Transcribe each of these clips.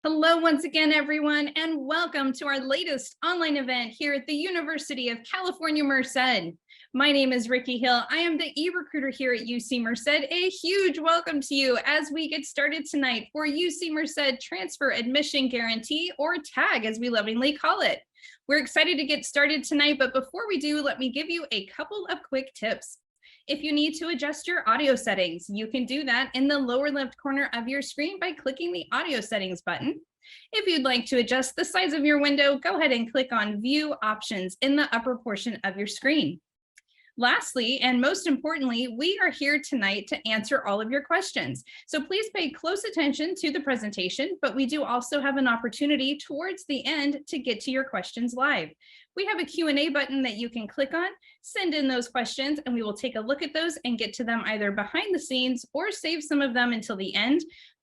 Hello once again, everyone, and welcome to our latest online event here at the University of California, Merced. My name is Ricky Hill. I am the e-recruiter here at UC Merced. A huge welcome to you as we get started tonight for UC Merced Transfer Admission Guarantee, or TAG as we lovingly call it. We're excited to get started tonight, but before we do, let me give you a couple of quick tips. If you need to adjust your audio settings, you can do that in the lower left corner of your screen by clicking the audio settings button. If you'd like to adjust the size of your window, go ahead and click on View Options in the upper portion of your screen. Lastly, and most importantly, we are here tonight to answer all of your questions. So please pay close attention to the presentation, but we do also have an opportunity towards the end to get to your questions live. We have a Q&A button that you can click on, send in those questions, and we will take a look at those and get to them either behind the scenes or save some of them until the end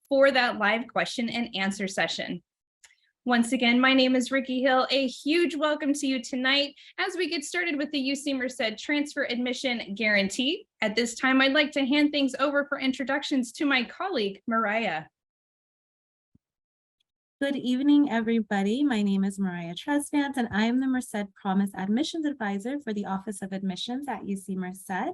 for that live question and answer session. Once again, my name is Ricky Hill. A huge welcome to you tonight as we get started with the UC Merced Transfer Admission Guarantee. At this time, I'd like to hand things over for introductions to my colleague, Mariah. Good evening, everybody. My name is Mariah Tresvant, and I am the Merced Promise Admissions Advisor for the Office of Admissions at UC Merced.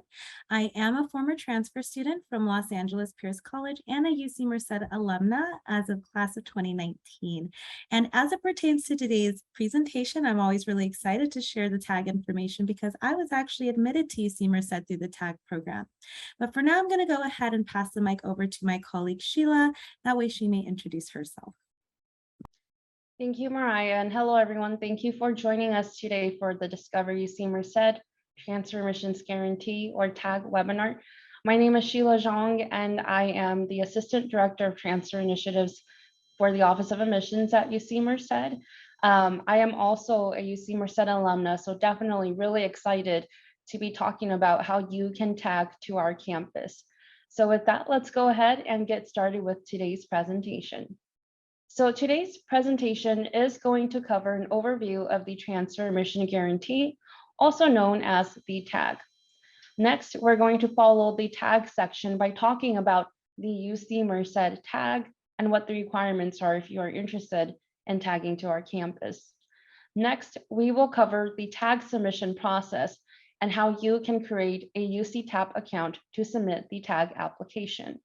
I am a former transfer student from Los Angeles Pierce College and a UC Merced alumna as of class of 2019. And as it pertains to today's presentation, I'm always really excited to share the TAG information because I was actually admitted to UC Merced through the TAG program. But for now, I'm going to go ahead and pass the mic over to my colleague, Sheila. That way she may introduce herself. Thank you, Mariah, and hello, everyone. Thank you for joining us today for the Discover UC Merced Transfer Admissions Guarantee, or TAG webinar. My name is Sheila Zhang, and I am the Assistant Director of Transfer Initiatives for the Office of Admissions at UC Merced. I am also a UC Merced alumna, so definitely really excited to be talking about how you can tag to our campus. So with that, let's go ahead and get started with today's presentation. So today's presentation is going to cover an overview of the Transfer Admission Guarantee, also known as the TAG. Next, we're going to follow the TAG section by talking about the UC Merced TAG and what the requirements are if you are interested in tagging to our campus. Next, we will cover the TAG submission process and how you can create a UC TAP account to submit the TAG application.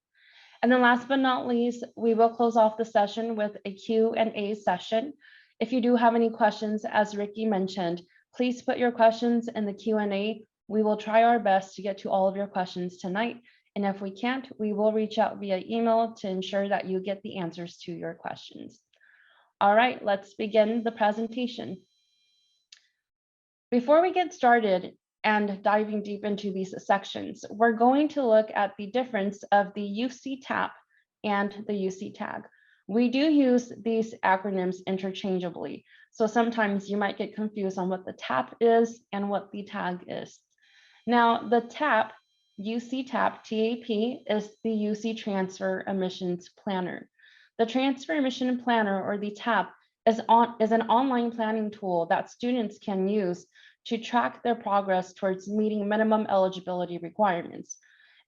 And then last but not least, we will close off the session with a Q&A session. If you do have any questions, as Ricky mentioned, please put your questions in the Q&A. We will try our best to get to all of your questions tonight. And if we can't, we will reach out via email to ensure that you get the answers to your questions. All right, let's begin the presentation. Before we get started, and diving deep into these sections, we're going to look at the difference of the UC TAP and the UC TAG. We do use these acronyms interchangeably, so sometimes you might get confused on what the TAP is and what the TAG is. Now, the TAP, UC TAP, TAP, is the UC Transfer Admissions Planner. The Transfer Admission Planner, or the TAP, is an online planning tool that students can use to track their progress towards meeting minimum eligibility requirements.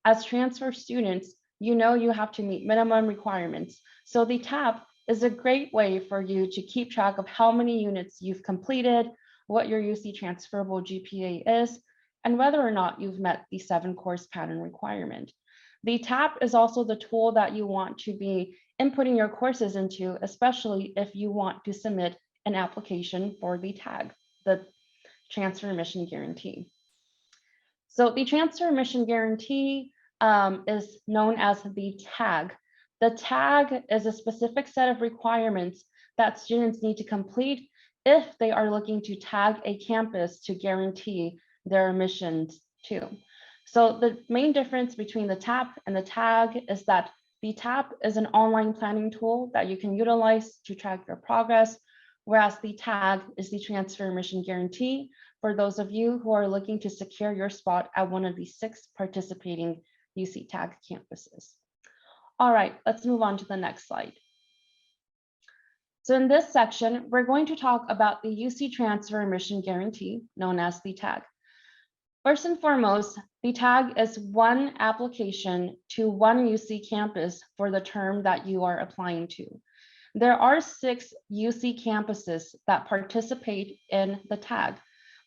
As transfer students, you know you have to meet minimum requirements. So the TAP is a great way for you to keep track of how many units you've completed, what your UC transferable GPA is, and whether or not you've met the 7-course pattern requirement. The TAP is also the tool that you want to be inputting your courses into, especially if you want to submit an application for the TAG, the Transfer Admission Guarantee. So the Transfer Admission Guarantee is known as the TAG. The TAG is a specific set of requirements that students need to complete if they are looking to tag a campus to guarantee their admissions to. So the main difference between the TAP and the TAG is that the TAP is an online planning tool that you can utilize to track your progress, whereas the TAG is the Transfer Admission Guarantee for those of you who are looking to secure your spot at one of the 6 participating UC TAG campuses. All right, let's move on to the next slide. So in this section, we're going to talk about the UC Transfer Admission Guarantee, known as the TAG. First and foremost, the TAG is one application to one UC campus for the term that you are applying to. There are 6 UC campuses that participate in the tag.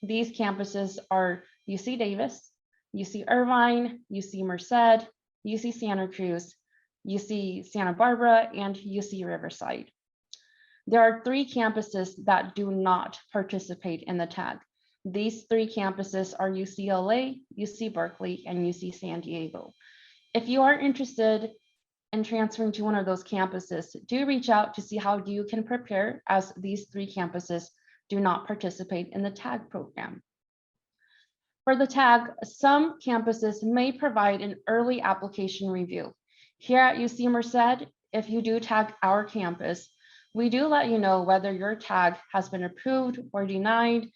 These campuses are UC Davis, UC Irvine, UC Merced, UC Santa Cruz, UC Santa Barbara, and UC Riverside. There are 3 campuses that do not participate in the tag. These 3 campuses are UCLA, UC Berkeley, and UC San Diego. If you are interested in transferring to one of those campuses, do reach out to see how you can prepare, as these 3 campuses do not participate in the tag program. For the tag, some campuses may provide an early application review. Here at UC Merced, if you do tag our campus, we do let you know whether your tag has been approved or denied.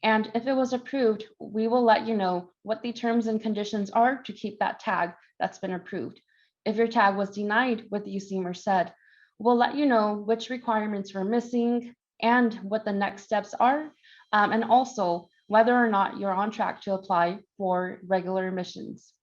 And if it was approved, we will let you know what the terms and conditions are to keep that tag that's been approved. If your tag was denied with UC Merced, we'll let you know which requirements were missing and what the next steps are, and also whether or not you're on track to apply for regular admissions.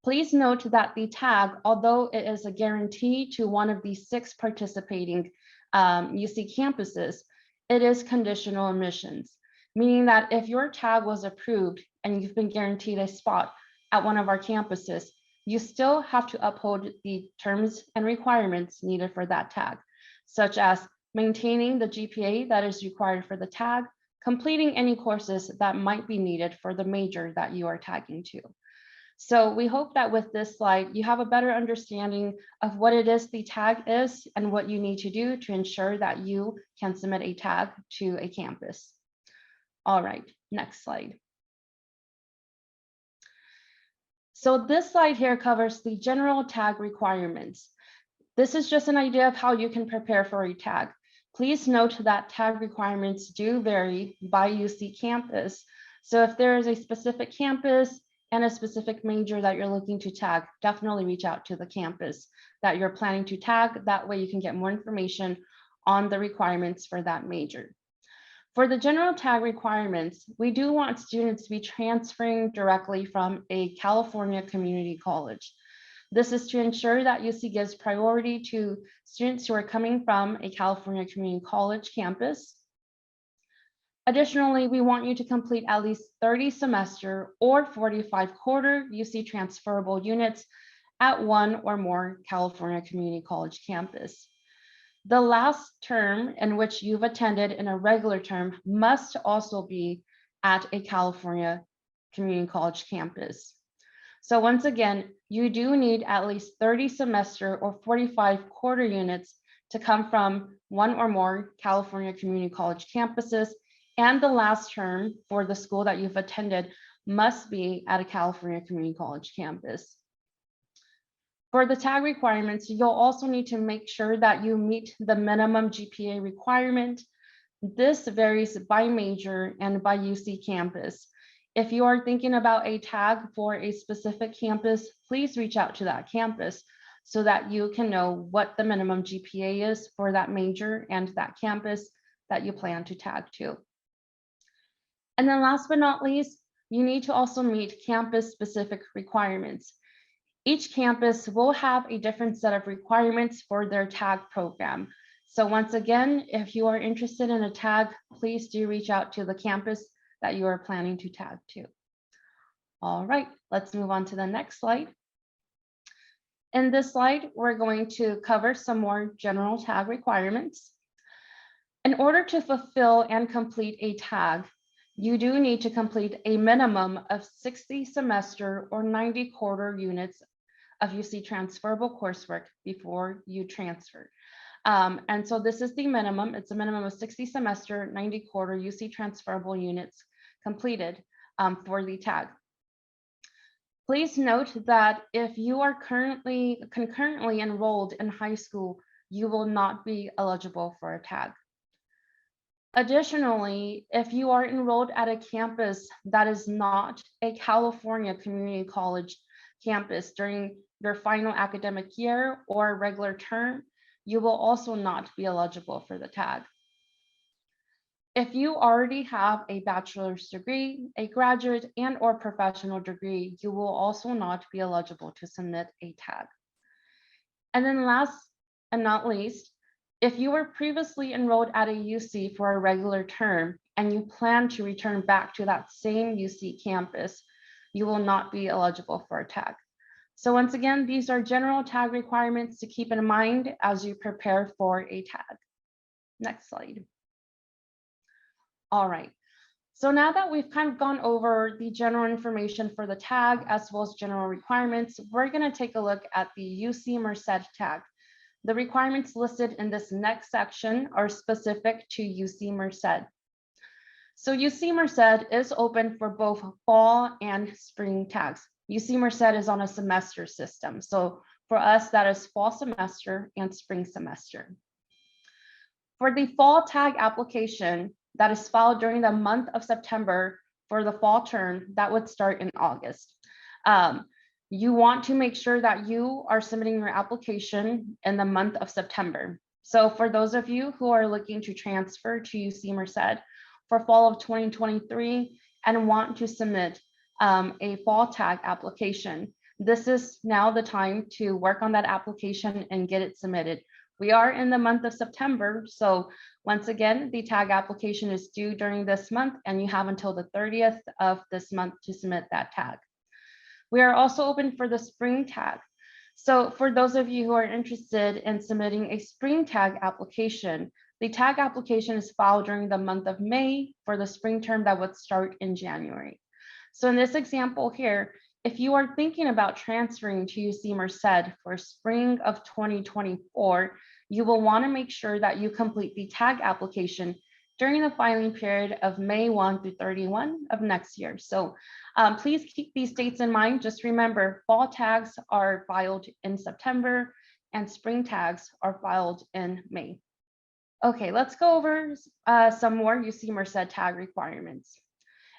Please note that the tag, although it is a guarantee to one of the 6 participating UC campuses, it is conditional admissions, meaning that if your tag was approved and you've been guaranteed a spot at one of our campuses, you still have to uphold the terms and requirements needed for that tag, such as maintaining the GPA that is required for the tag, completing any courses that might be needed for the major that you are tagging to. So we hope that with this slide, you have a better understanding of what it is the tag is and what you need to do to ensure that you can submit a tag to a campus. All right, next slide. So this slide here covers the general tag requirements. This is just an idea of how you can prepare for a tag. Please note that tag requirements do vary by UC campus. So if there is a specific campus and a specific major that you're looking to tag, definitely reach out to the campus that you're planning to tag. That way you can get more information on the requirements for that major. For the general tag requirements, we do want students to be transferring directly from a California community college. This is to ensure that UC gives priority to students who are coming from a California community college campus. Additionally, we want you to complete at least 30 semester or 45 quarter UC transferable units at one or more California community college campus. The last term in which you've attended in a regular term must also be at a California community college campus. So once again, you do need at least 30 semester or 45 quarter units to come from one or more California community college campuses, and the last term for the school that you've attended must be at a California community college campus. For the tag requirements, you'll also need to make sure that you meet the minimum GPA requirement. This varies by major and by UC campus. If you are thinking about a tag for a specific campus, please reach out to that campus so that you can know what the minimum GPA is for that major and that campus that you plan to tag to. And then last but not least, you need to also meet campus-specific requirements. Each campus will have a different set of requirements for their tag program. So once again, if you are interested in a tag, please do reach out to the campus that you are planning to tag to. All right, let's move on to the next slide. In this slide, we're going to cover some more general tag requirements. In order to fulfill and complete a tag, you do need to complete a minimum of 60 semester or 90 quarter units of UC transferable coursework before you transfer. And so this is the minimum. It's a minimum of 60 semester, 90 quarter UC transferable units completed for the tag. Please note that if you are concurrently enrolled in high school, you will not be eligible for a tag. Additionally, if you are enrolled at a campus that is not a California community college campus during your final academic year or regular term, you will also not be eligible for the tag. If you already have a bachelor's degree, a graduate and or professional degree, you will also not be eligible to submit a tag. And then last and not least, If you were previously enrolled at a UC for a regular term and you plan to return back to that same UC campus, you will not be eligible for a tag. So once again, these are general tag requirements to keep in mind as you prepare for a tag. Next slide. All right. So now that we've kind of gone over the general information for the tag as well as general requirements, we're going to take a look at the UC Merced tag. The requirements listed in this next section are specific to UC Merced. So UC Merced is open for both fall and spring tags. UC Merced is on a semester system. So for us, that is fall semester and spring semester. For the fall tag application that is filed during the month of September for the fall term, that would start in August. You want to make sure that you are submitting your application in the month of September. So for those of you who are looking to transfer to UC Merced for fall of 2023 and want to submit a fall tag application, this is now the time to work on that application and get it submitted. We are in the month of September, so once again, the tag application is due during this month and you have until the 30th of this month to submit that tag. We are also open for the spring tag. So for those of you who are interested in submitting a spring tag application, the tag application is filed during the month of May for the spring term that would start in January. So in this example here, if you are thinking about transferring to UC Merced for spring of 2024, you will want to make sure that you complete the tag application during the filing period of May 1 through 31 of next year. So please keep these dates in mind. Just remember, fall tags are filed in September and spring tags are filed in May. Okay, let's go over some more UC Merced tag requirements.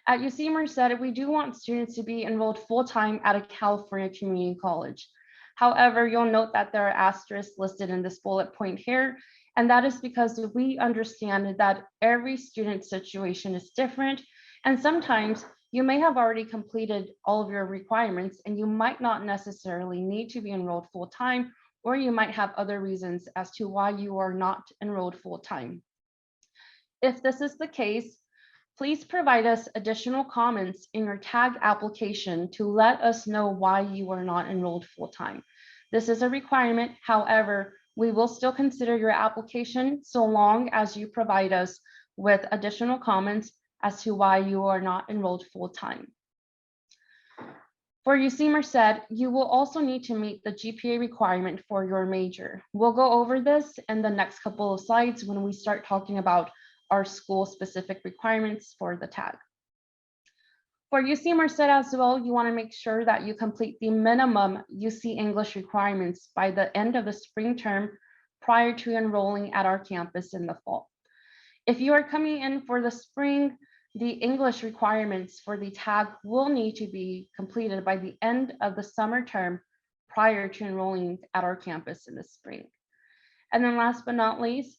At UC Merced, we do want students to be enrolled full-time at a California community college. However, you'll note that there are asterisks listed in this bullet point here, and that is because we understand that every student situation is different, and sometimes you may have already completed all of your requirements and you might not necessarily need to be enrolled full-time, or you might have other reasons as to why you are not enrolled full-time. If this is the case, please provide us additional comments in your tag application to let us know why you are not enrolled full-time. This is a requirement. However, we will still consider your application so long as you provide us with additional comments as to why you are not enrolled full-time. For UC Merced, you will also need to meet the GPA requirement for your major. We'll go over this in the next couple of slides when we start talking about our school-specific requirements for the tag. For UC Merced as well, you want to make sure that you complete the minimum UC English requirements by the end of the spring term prior to enrolling at our campus in the fall. If you are coming in for the spring, the English requirements for the tag will need to be completed by the end of the summer term prior to enrolling at our campus in the spring. And then last but not least,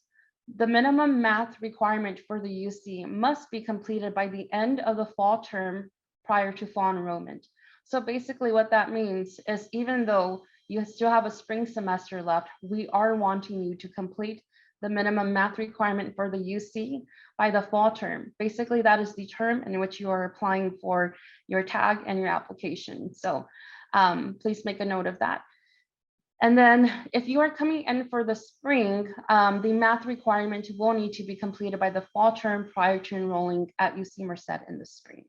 the minimum math requirement for the UC must be completed by the end of the fall term prior to fall enrollment. So basically what that means is even though you still have a spring semester left, we are wanting you to complete the minimum math requirement for the UC by the fall term. Basically, that is the term in which you are applying for your tag and your application. So please make a note of that. And then if you are coming in for the spring, the math requirement will need to be completed by the fall term prior to enrolling at UC Merced in the spring.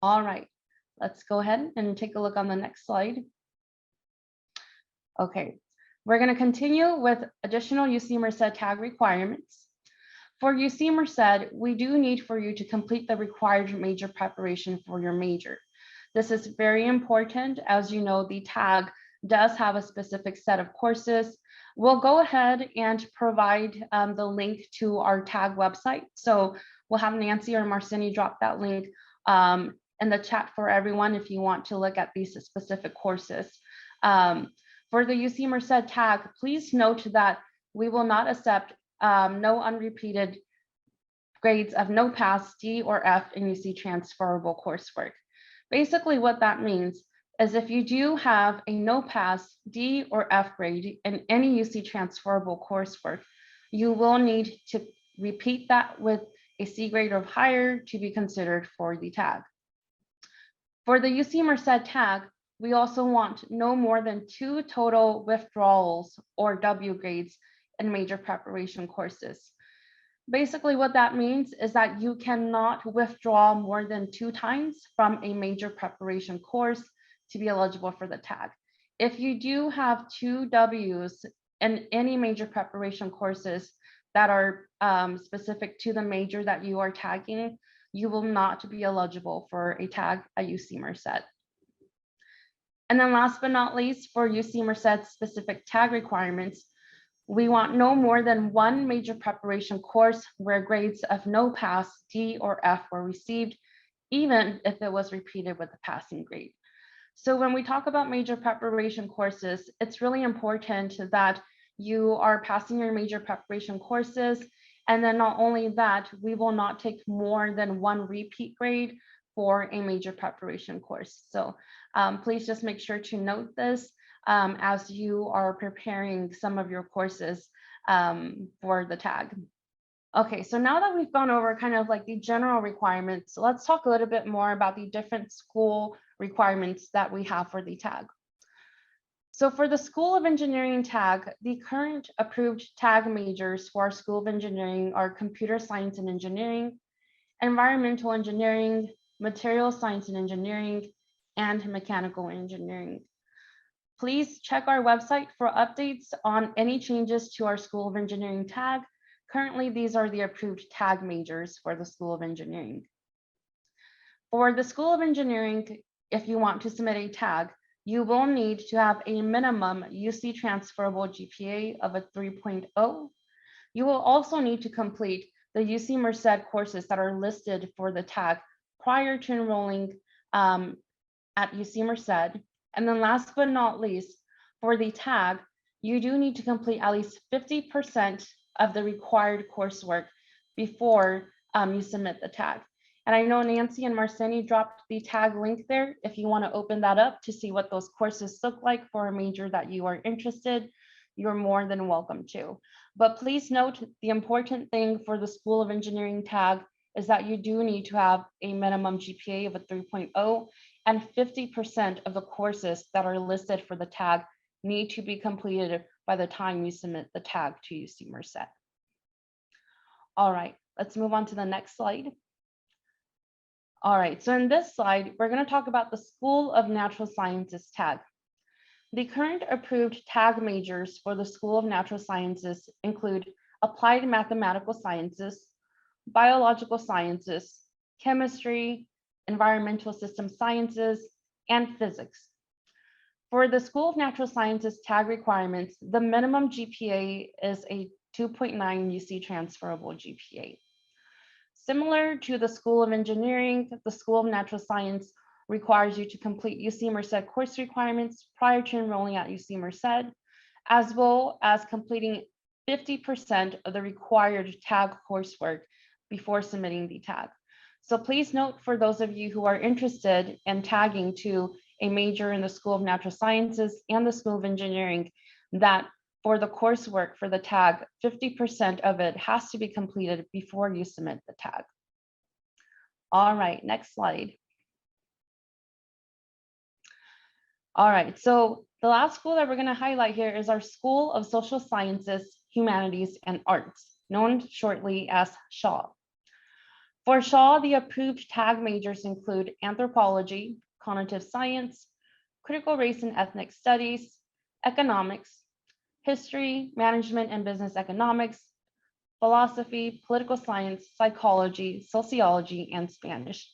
All right, let's go ahead and take a look on the next slide. Okay, we're going to continue with additional UC Merced tag requirements. For UC Merced, we do need for you to complete the required major preparation for your major. This is very important. As you know, the tag does have a specific set of courses. We'll go ahead and provide the link to our tag website. So we'll have Nancy or Marcini drop that link in the chat for everyone if you want to look at these specific courses. For the UC Merced tag, please note that we will not accept no unrepeated grades of no pass, D or F in UC transferable coursework. Basically what that means is if you do have a no pass D or F grade in any UC transferable coursework, you will need to repeat that with a C grade or higher to be considered for the tag. For the UC Merced tag, we also want no more than 2 total withdrawals or W grades in major preparation courses. Basically, what that means is that you cannot withdraw more than 2 times from a major preparation course to be eligible for the tag. If you do have 2 Ws in any major preparation courses that are specific to the major that you are tagging, you will not be eligible for a tag at UC Merced. And then last but not least, for UC Merced specific tag requirements, we want no more than 1 major preparation course where grades of no pass, D or F were received, even if it was repeated with a passing grade. So when we talk about major preparation courses, it's really important that you are passing your major preparation courses. And then not only that, we will not take more than 1 repeat grade for a major preparation course. So please just make sure to note this as you are preparing some of your courses for the tag. Okay, so now that we've gone over kind of like the general requirements, let's talk a little bit more about the different school requirements that we have for the tag. So for the School of Engineering tag, the current approved tag majors for our School of Engineering are Computer Science and Engineering, Environmental Engineering, Material Science and Engineering, and Mechanical Engineering. Please check our website for updates on any changes to our School of Engineering tag. Currently, these are the approved tag majors for the School of Engineering. For the School of Engineering, if you want to submit a tag, you will need to have a minimum UC transferable GPA of a 3.0. You will also need to complete the UC Merced courses that are listed for the tag prior to enrolling at UC Merced. And then last but not least, for the tag, you do need to complete at least 50% of the required coursework before you submit the tag. And I know Nancy and Marceni dropped the tag link there. If you want to open that up to see what those courses look like for a major that you are interested, you're more than welcome to. But please note the important thing for the School of Engineering tag is that you do need to have a minimum GPA of a 3.0, and 50% of the courses that are listed for the tag need to be completed by the time you submit the tag to UC Merced. All right, let's move on to the next slide. All right, so in this slide, we're going to talk about the School of Natural Sciences tag. The current approved tag majors for the School of Natural Sciences include Applied Mathematical Sciences, Biological Sciences, Chemistry, Environmental System Sciences, and Physics. For the School of Natural Sciences tag requirements, the minimum GPA is a 2.9 UC transferable GPA. Similar to the School of Engineering, the School of Natural Science requires you to complete UC Merced course requirements prior to enrolling at UC Merced, as well as completing 50% of the required tag coursework before submitting the tag. So please note, for those of you who are interested in tagging to a major in the School of Natural Sciences and the School of Engineering, that for the coursework for the tag, 50% of it has to be completed before you submit the tag. All right, next slide. All right, so the last school that we're going to highlight here is our School of Social Sciences, Humanities, and Arts, known shortly as SHAW. For SHAW, the approved tag majors include Anthropology, Cognitive Science, Critical Race and Ethnic Studies, Economics, History, Management and Business Economics, Philosophy, Political Science, Psychology, Sociology, and Spanish.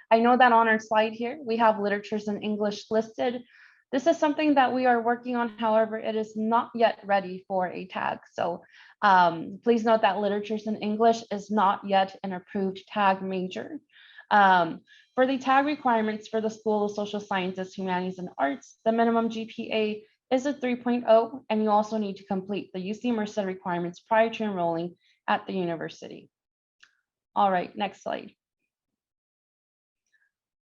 I know that on our slide here, we have literatures in English listed. This is something that we are working on. However, it is not yet ready for a tag. So please note that literatures in English is not yet an approved tag major. For the tag requirements for the School of Social Sciences, Humanities, and Arts, the minimum GPA is a 3.0, and you also need to complete the UC Merced requirements prior to enrolling at the university. All right, next slide.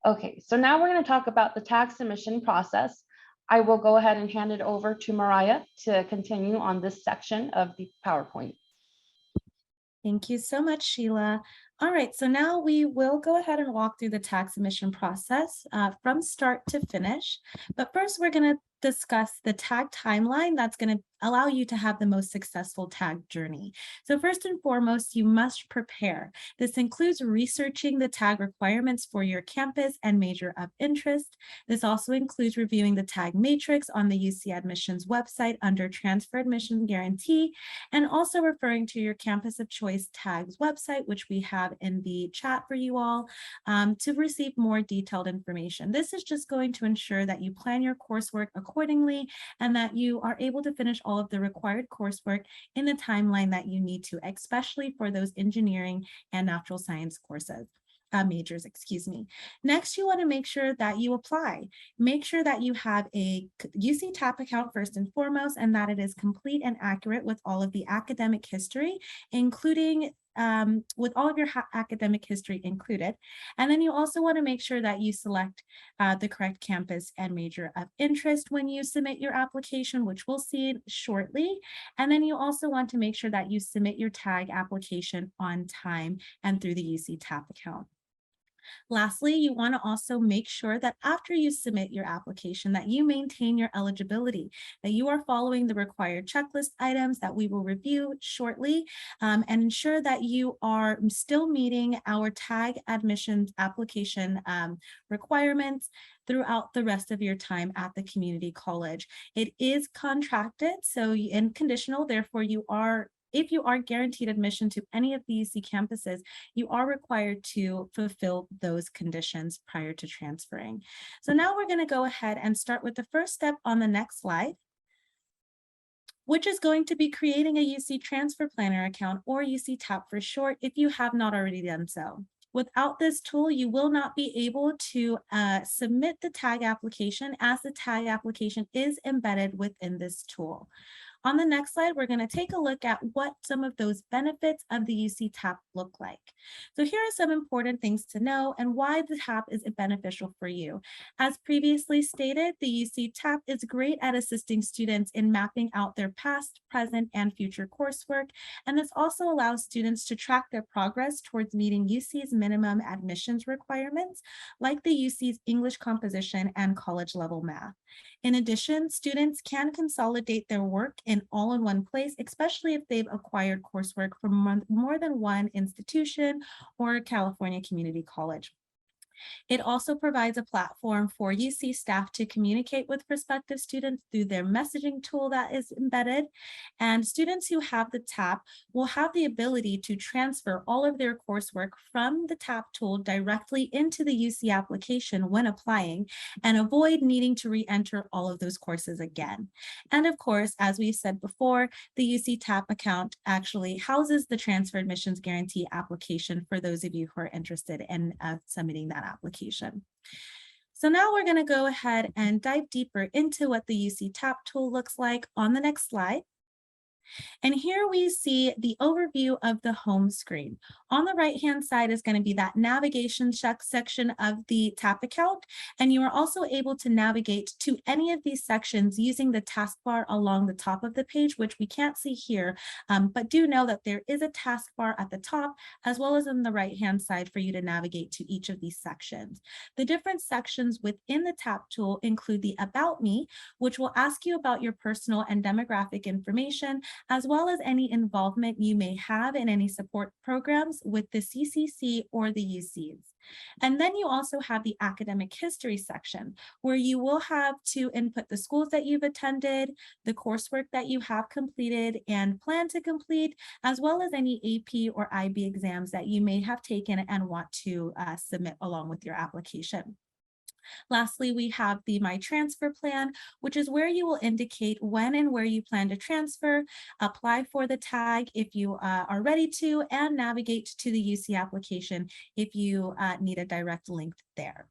Okay, so now we're going to talk about the tag submission process. I will go ahead and hand it over to Mariah to continue on this section of the PowerPoint. Thank you so much, Sheila. All right, so now we will go ahead and walk through the tag submission process from start to finish. But first, we're going to discuss the tag timeline that's going to allow you to have the most successful tag journey. So first and foremost, you must prepare. This includes researching the tag requirements for your campus and major of interest. This also includes reviewing the tag matrix on the UC Admissions website under Transfer Admission Guarantee, and also referring to your campus of choice tags website, which we have in the chat for you all, to receive more detailed information. This is just going to ensure that you plan your coursework accordingly and that you are able to finish all of the required coursework in the timeline that you need to, especially for those engineering and natural science courses. Majors, excuse me. Next, you want to make sure that you apply. Make sure that you have a UC TAP account first and foremost, and that it is complete and accurate with all of the academic history, including with all of your academic history included. And then you also want to make sure that you select the correct campus and major of interest when you submit your application, which we'll see shortly. And then you also want to make sure that you submit your tag application on time and through the UC TAP account. Lastly, you want to also make sure that after you submit your application that you maintain your eligibility, that you are following the required checklist items that we will review shortly, and ensure that you are still meeting our tag admissions application requirements throughout the rest of your time at the community college. It is contracted, so and conditional, therefore if you are guaranteed admission to any of the UC campuses, you are required to fulfill those conditions prior to transferring. So now we're going to go ahead and start with the first step on the next slide, which is going to be creating a UC Transfer Planner account, or UC TAP for short, if you have not already done so. Without this tool, you will not be able to submit the tag application, as the tag application is embedded within this tool. On the next slide, we're going to take a look at what some of those benefits of the UC TAP look like. So here are some important things to know and why the TAP is beneficial for you. As previously stated, the UC TAP is great at assisting students in mapping out their past, present, and future coursework. And this also allows students to track their progress towards meeting UC's minimum admissions requirements, like the UC's English composition and college level math. In addition, students can consolidate their work all in one place, especially if they've acquired coursework from more than one institution or California Community College. It also provides a platform for UC staff to communicate with prospective students through their messaging tool that is embedded. And students who have the TAP will have the ability to transfer all of their coursework from the TAP tool directly into the UC application when applying, and avoid needing to re-enter all of those courses again. And of course, as we said before, the UC TAP account actually houses the Transfer Admissions Guarantee application for those of you who are interested in submitting that application. So now we're going to go ahead and dive deeper into what the UC TAP tool looks like on the next slide. And here we see the overview of the home screen. On the right-hand side is going to be that navigation section of the TAP account. And you are also able to navigate to any of these sections using the taskbar along the top of the page, which we can't see here, but do know that there is a taskbar at the top as well as on the right-hand side for you to navigate to each of these sections. The different sections within the TAP tool include the About Me, which will ask you about your personal and demographic information, as well as any involvement you may have in any support programs with the CCC or the UCs. And then you also have the academic history section, where you will have to input the schools that you've attended, the coursework that you have completed and plan to complete, as well as any AP or IB exams that you may have taken and want to submit along with your application. Lastly, we have the My Transfer Plan, which is where you will indicate when and where you plan to transfer, apply for the tag if you are ready to, and navigate to the UC application if you need a direct link there.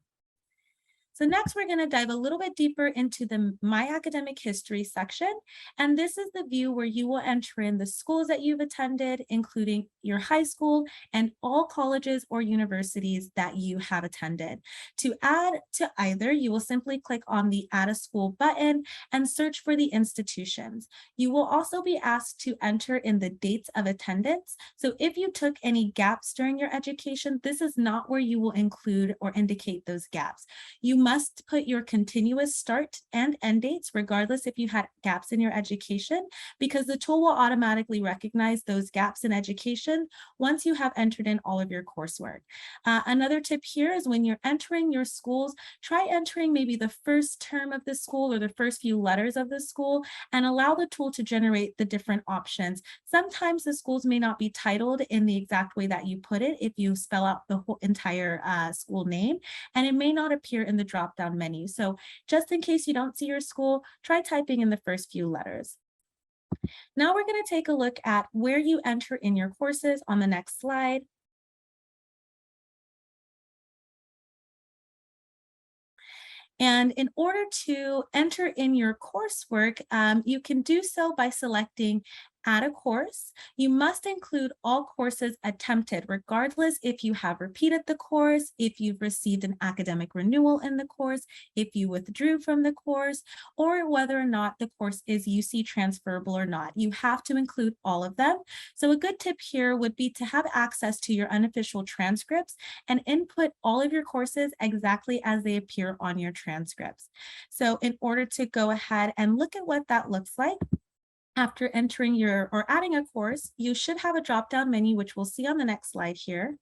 So next, we're going to dive a little bit deeper into the My Academic History section. And this is the view where you will enter in the schools that you've attended, including your high school and all colleges or universities that you have attended. To add to either, you will simply click on the Add a School button and search for the institutions. You will also be asked to enter in the dates of attendance. So if you took any gaps during your education, this is not where you will include or indicate those gaps. You must put your continuous start and end dates, regardless if you had gaps in your education, because the tool will automatically recognize those gaps in education once you have entered in all of your coursework. Another tip here is when you're entering your schools, try entering maybe the first term of the school or the first few letters of the school and allow the tool to generate the different options. Sometimes the schools may not be titled in the exact way that you put it if you spell out the whole entire school name, and it may not appear in the drop-down menu. So just in case you don't see your school, try typing in the first few letters. Now we're going to take a look at where you enter in your courses on the next slide. And in order to enter in your coursework, you can do so by selecting Add a Course. You must include all courses attempted, regardless if you have repeated the course, if you've received an academic renewal in the course, if you withdrew from the course, or whether or not the course is UC transferable or not. You have to include all of them. So a good tip here would be to have access to your unofficial transcripts and input all of your courses exactly as they appear on your transcripts. So in order to go ahead and look at what that looks like, after entering your or adding a course, you should have a drop-down menu, which we'll see on the next slide here.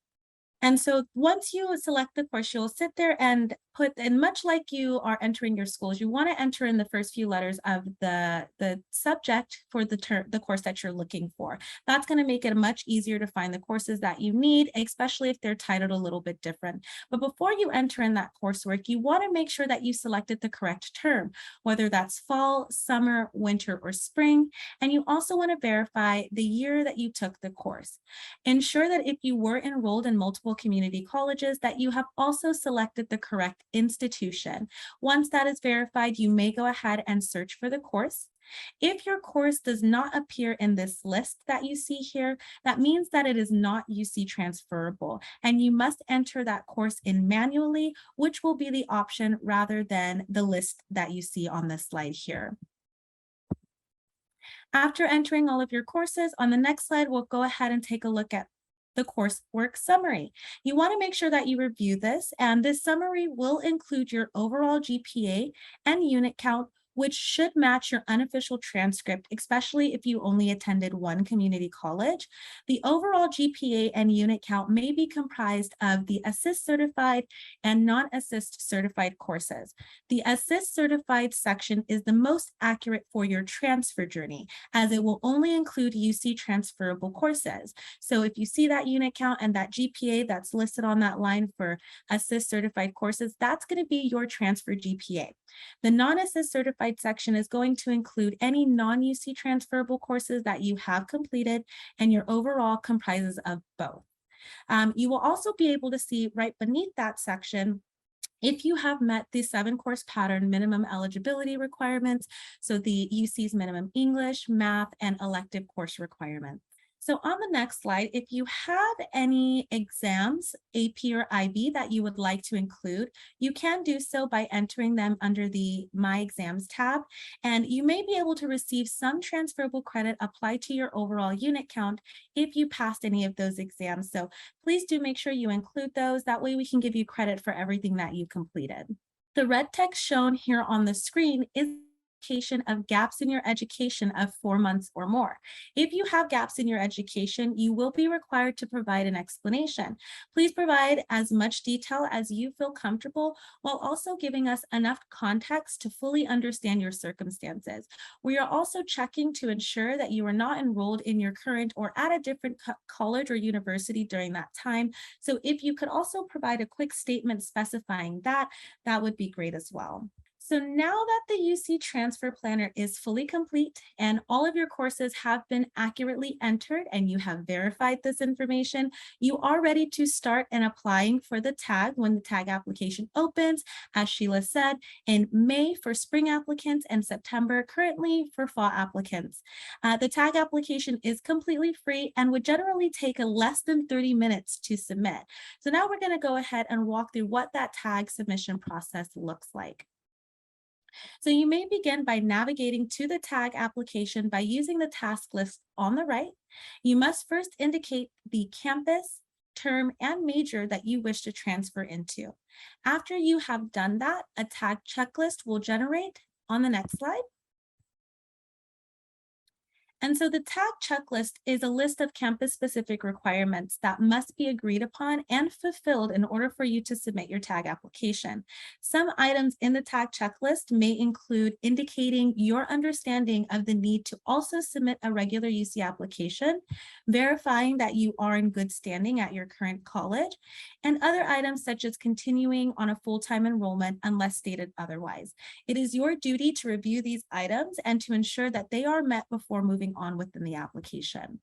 And so once you select the course, you'll sit there and put, and much like you are entering your schools, you want to enter in the first few letters of the subject for the course that you're looking for. That's going to make it much easier to find the courses that you need, especially if they're titled a little bit different. But before you enter in that coursework, you want to make sure that you selected the correct term, whether that's fall, summer, winter, or spring. And you also want to verify the year that you took the course. Ensure that if you were enrolled in multiple community colleges, that you have also selected the correct institution. Once that is verified, you may go ahead and search for the course. If your course does not appear in this list that you see here, that means that it is not UC transferable, and you must enter that course in manually, which will be the option rather than the list that you see on this slide here. After entering all of your courses, on the next slide, we'll go ahead and take a look at the coursework summary. You want to make sure that you review this, and this summary will include your overall GPA and unit count, which should match your unofficial transcript, especially if you only attended one community college. The overall GPA and unit count may be comprised of the Assist Certified and Non-Assist Certified courses. The Assist Certified section is the most accurate for your transfer journey, as it will only include UC transferable courses. So if you see that unit count and that GPA that's listed on that line for Assist Certified courses, that's going to be your transfer GPA. The Non-Assist Certified section is going to include any non-UC transferable courses that you have completed, and your overall comprises of both. You will also be able to see right beneath that section if you have met the 7-course pattern minimum eligibility requirements, so the UC's minimum English, math, and elective course requirements. So on the next slide, if you have any exams, AP or IB, that you would like to include, you can do so by entering them under the My Exams tab, and you may be able to receive some transferable credit applied to your overall unit count if you passed any of those exams. So please do make sure you include those. That way we can give you credit for everything that you completed. The red text shown here on the screen is of gaps in your education of 4 months or more. If you have gaps in your education, you will be required to provide an explanation. Please provide as much detail as you feel comfortable, while also giving us enough context to fully understand your circumstances. We are also checking to ensure that you are not enrolled in your current or at a different college or university during that time. So if you could also provide a quick statement specifying that, that would be great as well. So now that the UC Transfer Planner is fully complete and all of your courses have been accurately entered and you have verified this information, you are ready to start and applying for the tag when the tag application opens, as Sheila said, in May for spring applicants and September currently for fall applicants. The tag application is completely free and would generally take less than 30 minutes to submit. So now we're going to go ahead and walk through what that tag submission process looks like. So you may begin by navigating to the tag application by using the task list on the right. You must first indicate the campus, term, and major that you wish to transfer into. After you have done that, a tag checklist will generate on the next slide. And so the tag checklist is a list of campus-specific requirements that must be agreed upon and fulfilled in order for you to submit your tag application. Some items in the tag checklist may include indicating your understanding of the need to also submit a regular UC application, verifying that you are in good standing at your current college, and other items such as continuing on a full-time enrollment unless stated otherwise. It is your duty to review these items and to ensure that they are met before moving on within the application.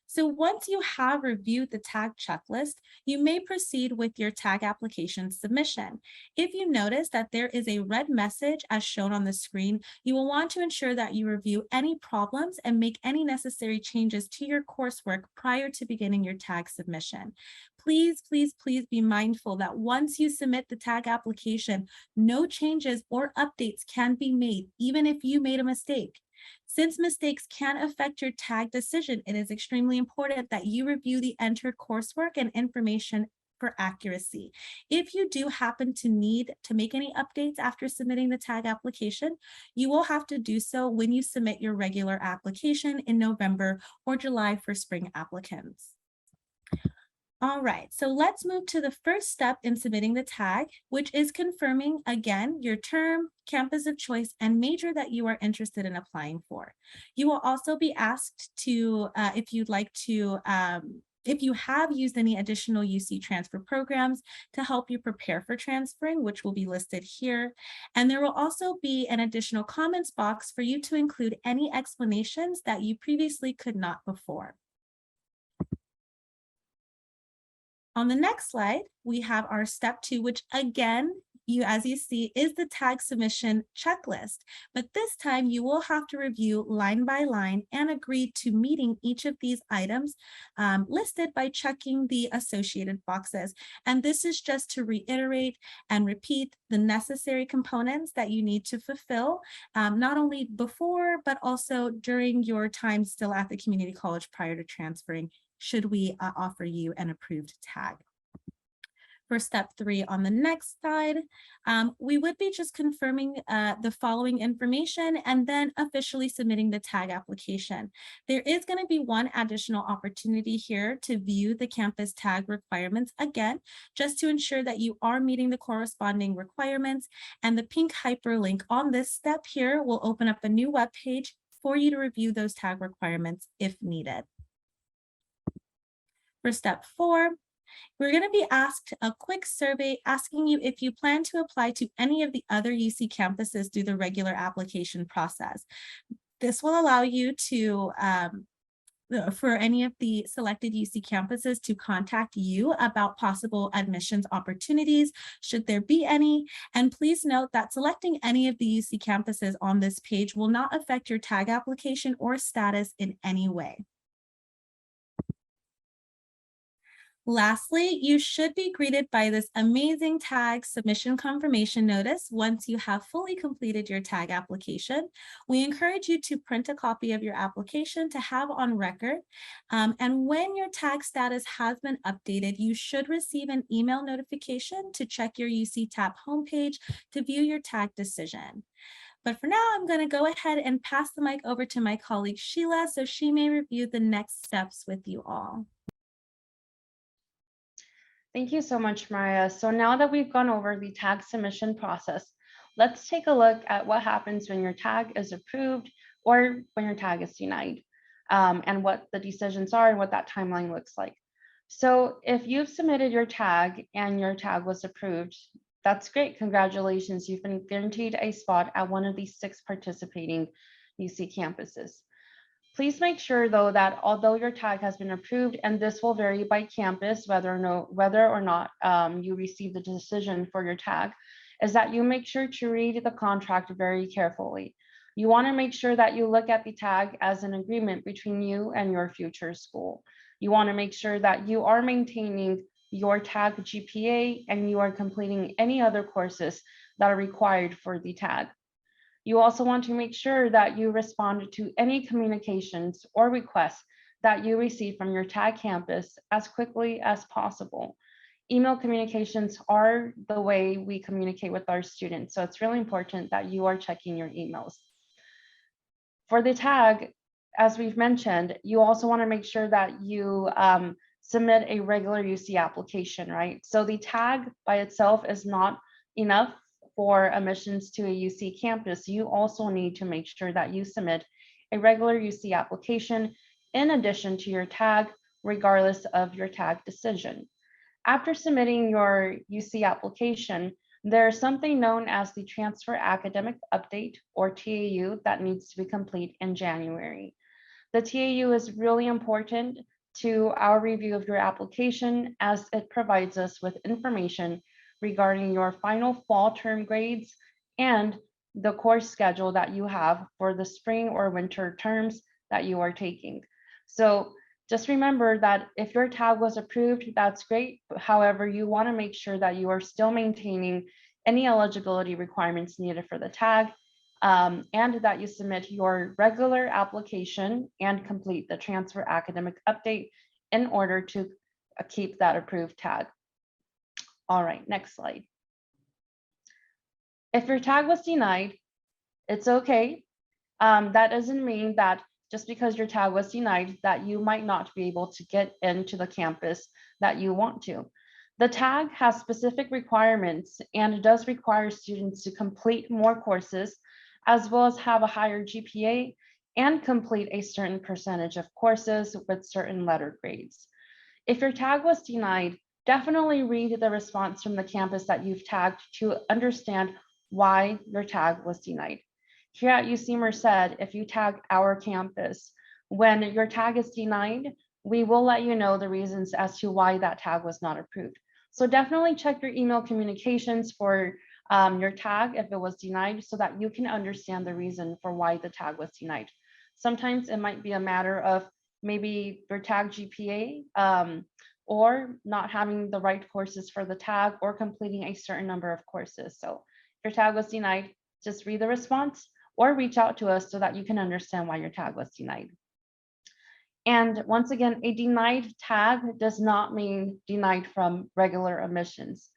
So once you have reviewed the tag checklist, you may proceed with your tag application submission. If you notice that there is a red message as shown on the screen, you will want to ensure that you review any problems and make any necessary changes to your coursework prior to beginning your tag submission. Please, please, please be mindful that once you submit the tag application, no changes or updates can be made, even if you made a mistake. Since mistakes can affect your tag decision, it is extremely important that you review the entered coursework and information for accuracy. If you do happen to need to make any updates after submitting the tag application, you will have to do so when you submit your regular application in November or July for spring applicants. All right, so let's move to the first step in submitting the tag, which is confirming, again, your term, campus of choice, and major that you are interested in applying for. You will also be asked to, if you'd like to, if you have used any additional UC transfer programs to help you prepare for transferring, which will be listed here. And there will also be an additional comments box for you to include any explanations that you previously could not before. On the next slide, we have our step 2, which again, as you see, is the tag submission checklist. But this time you will have to review line by line and agree to meeting each of these items listed by checking the associated boxes. And this is just to reiterate and repeat the necessary components that you need to fulfill, not only before, but also during your time still at the community college prior to transferring, should we offer you an approved tag. For step 3 on the next slide, we would be just confirming the following information and then officially submitting the tag application. There is going to be one additional opportunity here to view the campus tag requirements again, just to ensure that you are meeting the corresponding requirements, and the pink hyperlink on this step here will open up a new web page for you to review those tag requirements if needed. For step 4, we're going to be asked a quick survey asking you if you plan to apply to any of the other UC campuses through the regular application process. This will allow you to, for any of the selected UC campuses to contact you about possible admissions opportunities, should there be any. And please note that selecting any of the UC campuses on this page will not affect your tag application or status in any way. Lastly, you should be greeted by this amazing tag submission confirmation notice once you have fully completed your tag application. We encourage you to print a copy of your application to have on record. And when your tag status has been updated, you should receive an email notification to check your UC TAP homepage to view your tag decision. But for now, I'm going to go ahead and pass the mic over to my colleague Sheila so she may review the next steps with you all. Thank you so much, Mariah. So now that we've gone over the tag submission process, let's take a look at what happens when your tag is approved or when your tag is denied, and what the decisions are and what that timeline looks like. So if you've submitted your tag and your tag was approved, That's great. Congratulations. You've been guaranteed a spot at one of these 6 participating UC campuses. Please make sure, though, that although your tag has been approved, and this will vary by campus, whether or not you receive the decision for your tag, is that you make sure to read the contract very carefully. You want to make sure that you look at the tag as an agreement between you and your future school. You want to make sure that you are maintaining your tag GPA and you are completing any other courses that are required for the tag. You also want to make sure that you respond to any communications or requests that you receive from your tag campus as quickly as possible. Email communications are the way we communicate with our students, so it's really important that you are checking your emails. For the tag, as we've mentioned, you also want to make sure that you submit a regular UC application, right? So the tag by itself is not enough for admissions to a UC campus. You also need to make sure that you submit a regular UC application in addition to your tag, regardless of your tag decision. After submitting your UC application, there's something known as the Transfer Academic Update, or TAU, that needs to be complete in January. The TAU is really important to our review of your application as it provides us with information regarding your final fall term grades and the course schedule that you have for the spring or winter terms that you are taking. So just remember that if your tag was approved, that's great. However, you want to make sure that you are still maintaining any eligibility requirements needed for the tag, and that you submit your regular application and complete the Transfer Academic Update in order to keep that approved tag. All right, next slide. If your tag was denied, it's okay. That doesn't mean that just because your tag was denied that you might not be able to get into the campus that you want to. The tag has specific requirements and it does require students to complete more courses as well as have a higher GPA and complete a certain percentage of courses with certain letter grades. If your tag was denied, definitely read the response from the campus that you've tagged to understand why your tag was denied. Here at UC Merced, if you tag our campus, when your tag is denied, we will let you know the reasons as to why that tag was not approved. So definitely check your email communications for your tag if it was denied so that you can understand the reason for why the tag was denied. Sometimes it might be a matter of maybe your tag GPA or not having the right courses for the tag or completing a certain number of courses. So if your tag was denied, just read the response or reach out to us so that you can understand why your tag was denied. And once again, a denied tag does not mean denied from regular admissions.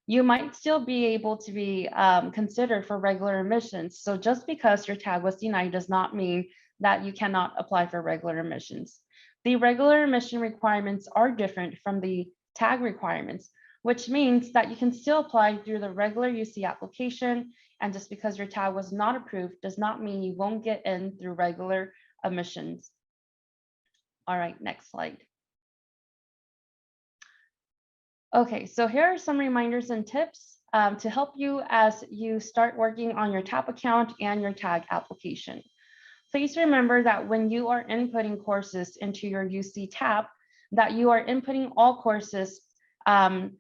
You might still be able to be considered for regular admissions. So just because your tag was denied does not mean that you cannot apply for regular admissions. The regular admission requirements are different from the tag requirements, which means that you can still apply through the regular UC application. And just because your tag was not approved does not mean you won't get in through regular admissions. All right, next slide. Okay, so here are some reminders and tips to help you as you start working on your TAP account and your tag application. Please remember that when you are inputting courses into your UC TAP, that you are inputting all courses to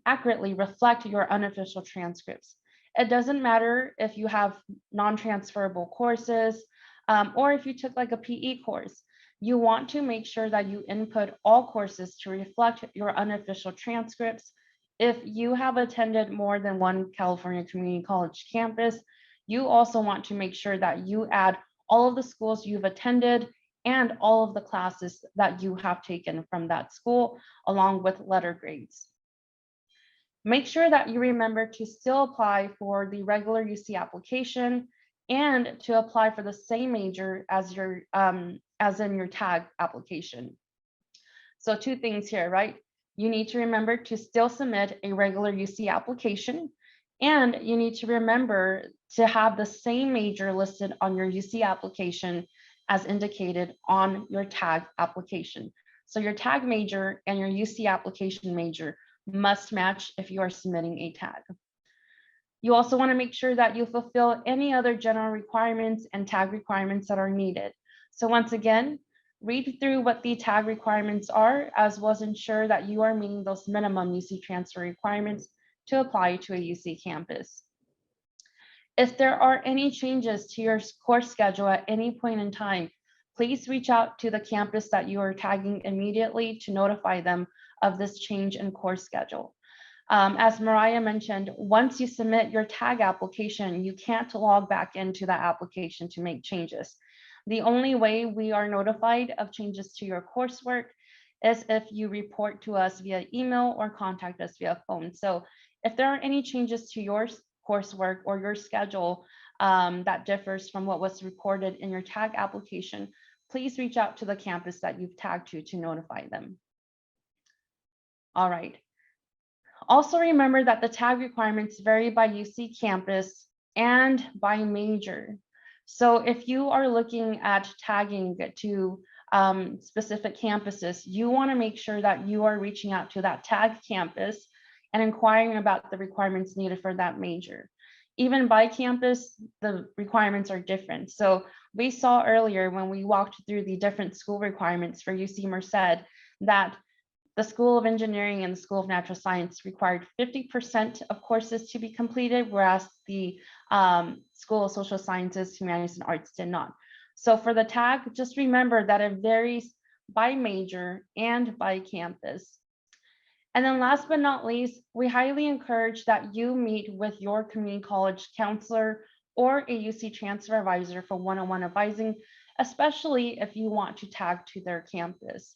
accurately reflect your unofficial transcripts. It doesn't matter if you have non-transferable courses or if you took like a PE course. You want to make sure that you input all courses to reflect your unofficial transcripts. If you have attended more than one California Community College campus, you also want to make sure that you add all of the schools you've attended and all of the classes that you have taken from that school, along with letter grades. Make sure that you remember to still apply for the regular UC application and to apply for the same major as in your tag application. So 2 things here, right? You need to remember to still submit a regular UC application, and you need to remember to have the same major listed on your UC application as indicated on your tag application. So your tag major and your UC application major must match if you are submitting a tag. You also want to make sure that you fulfill any other general requirements and tag requirements that are needed. So once again, read through what the tag requirements are, as well as ensure that you are meeting those minimum UC transfer requirements to apply to a UC campus. If there are any changes to your course schedule at any point in time, please reach out to the campus that you are tagging immediately to notify them of this change in course schedule. As Mariah mentioned, once you submit your tag application, you can't log back into that application to make changes. The only way we are notified of changes to your coursework is if you report to us via email or contact us via phone. So if there are any changes to your coursework or your schedule that differs from what was recorded in your tag application, please reach out to the campus that you've tagged to notify them. All right. Also remember that the tag requirements vary by UC campus and by major. So if you are looking at tagging to specific campuses, you want to make sure that you are reaching out to that tag campus and inquiring about the requirements needed for that major. Even by campus, the requirements are different. So we saw earlier when we walked through the different school requirements for UC Merced that the School of Engineering and the School of Natural Science required 50% of courses to be completed, whereas the School of Social Sciences, Humanities, and Arts did not. So for the tag, just remember that it varies by major and by campus. And then last but not least, we highly encourage that you meet with your community college counselor or a UC transfer advisor for one-on-one advising, especially if you want to tag to their campus.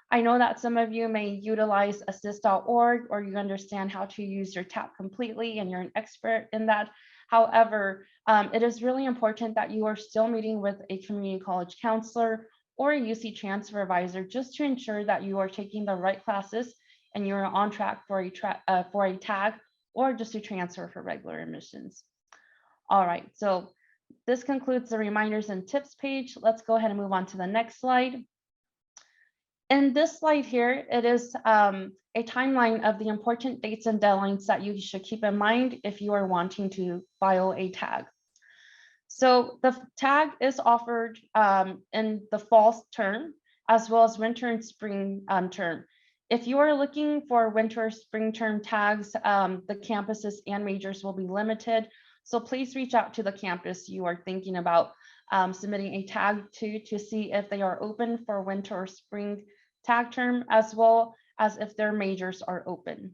I know that some of you may utilize assist.org or you understand how to use your tag completely and you're an expert in that. However, it is really important that you are still meeting with a community college counselor or a UC transfer advisor just to ensure that you are taking the right classes and you're on track for a tag or just to transfer for regular admissions. All right, so this concludes the reminders and tips page. Let's go ahead and move on to the next slide. In this slide here, it is a timeline of the important dates and deadlines that you should keep in mind if you are wanting to file a tag. So the tag is offered in the fall term, as well as winter and spring term. If you are looking for winter or spring term tags, the campuses and majors will be limited. So please reach out to the campus you are thinking about submitting a tag to see if they are open for winter or spring tag term, as well as if their majors are open.